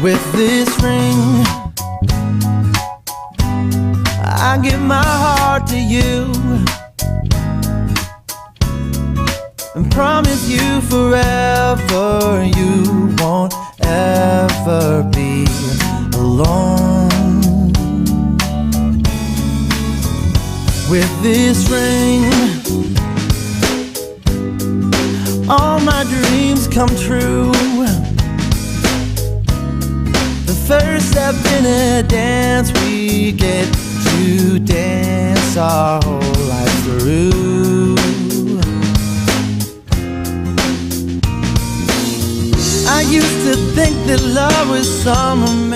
With this ring, I give my heart to you and promise you forever you won't ever be alone. With this ring, all my dreams come true. The first step in a dance, we get to dance our whole life through. I used to think that love was some